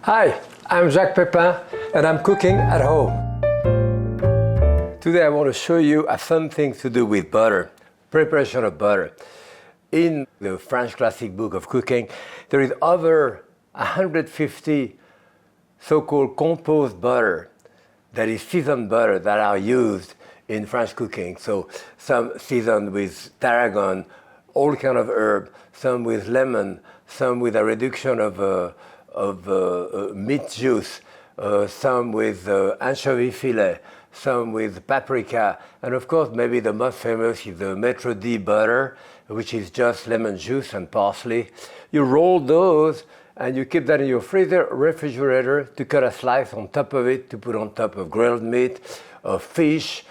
Hi, I'm Jacques Pepin and I'm cooking at home. Today I want to show you a fun thing to do with butter, preparation of butter. In the French classic book of cooking, there is over 150 so-called composed butter, that is seasoned butter, that are used in French cooking. So some seasoned with tarragon, all kind of herb, some with lemon, some with a reduction of meat juice, some with anchovy fillet, some with paprika, and of course maybe the most famous is the Maître D butter, which is just lemon juice and parsley. You roll those and you keep that in your freezer, refrigerator, to cut a slice on top of it, to put on top of grilled meat, of fish,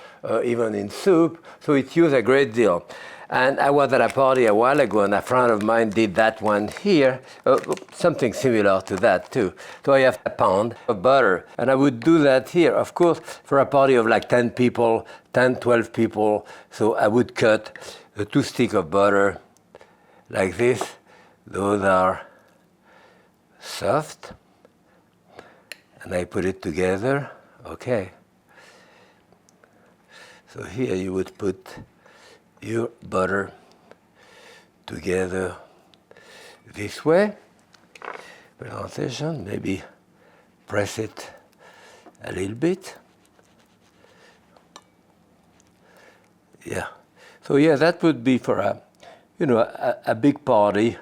even in soup, so it's used a great deal. And I was at a party a while ago and a friend of mine did that one here, something similar to that too. So I have a pound of butter and I would do that here, of course, for a party of like 10 people, 10, 12 people. So I would cut 2 sticks of butter like this. Those are soft. And I put it together, okay. So here you would put your butter together this way. Presentation, maybe press it a little bit. Yeah. So yeah, that would be for a big party,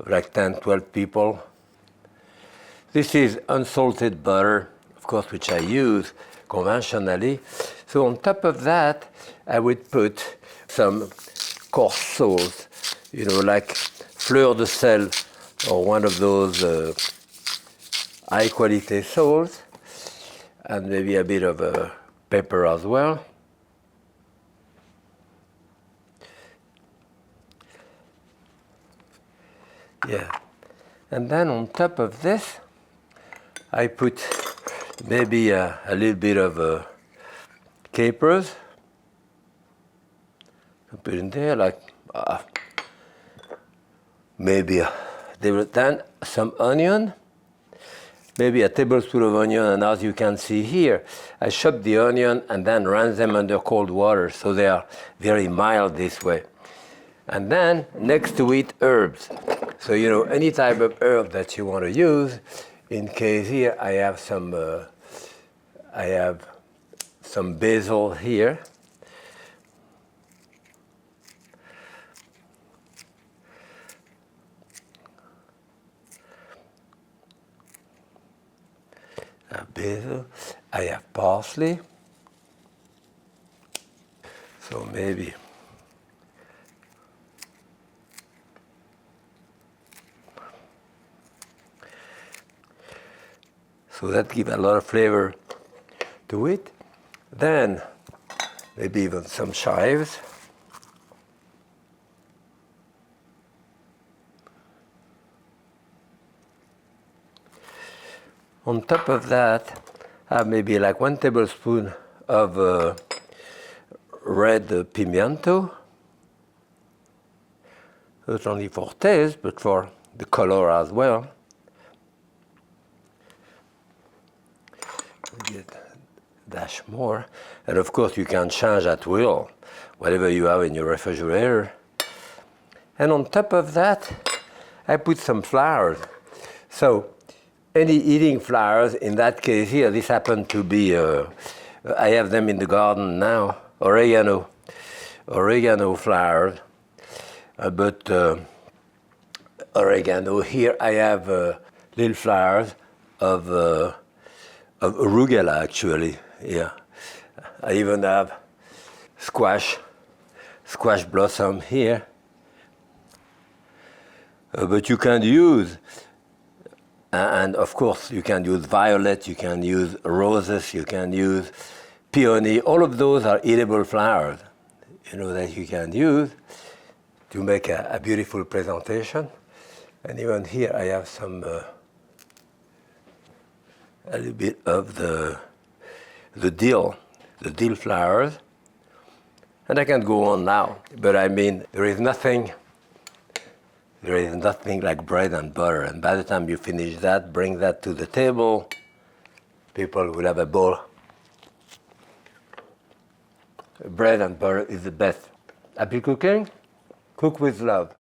like 10, 12 people. This is unsalted butter, of course, which I use conventionally. So on top of that, I would put some coarse sauce, like fleur de sel, or one of those high quality sauce, and maybe a bit of pepper as well. Yeah, and then on top of this, I put maybe a little bit of capers. I put in there like maybe then some onion, maybe a tablespoon of onion, and as you can see here, I chop the onion and then rinse them under cold water so they are very mild this way. And then next to it, herbs. So any type of herb that you want to use. In case here I have some basil here. Basil. I have parsley. So maybe so that gives a lot of flavor to it. Then maybe even some chives. On top of that, I have maybe like 1 tablespoon of red pimento. Not only for taste, but for the color as well. Get a dash more. And of course you can change at will, whatever you have in your refrigerator. And on top of that, I put some flowers. So any eating flowers, in that case here, this happened to be, I have them in the garden now, oregano flowers. But oregano, here I have little flowers of arugula actually, yeah. I even have squash blossom here. But you can use, and of course you can use violet, you can use roses, you can use peony. All of those are edible flowers, that you can use to make a beautiful presentation. And even here I have some a little bit of the dill flowers. And I can go on now, but I mean, there is nothing There is nothing like bread and butter. And by the time you finish that, bring that to the table. People will have a bowl. Bread and butter is the best. Happy cooking? Cook with love.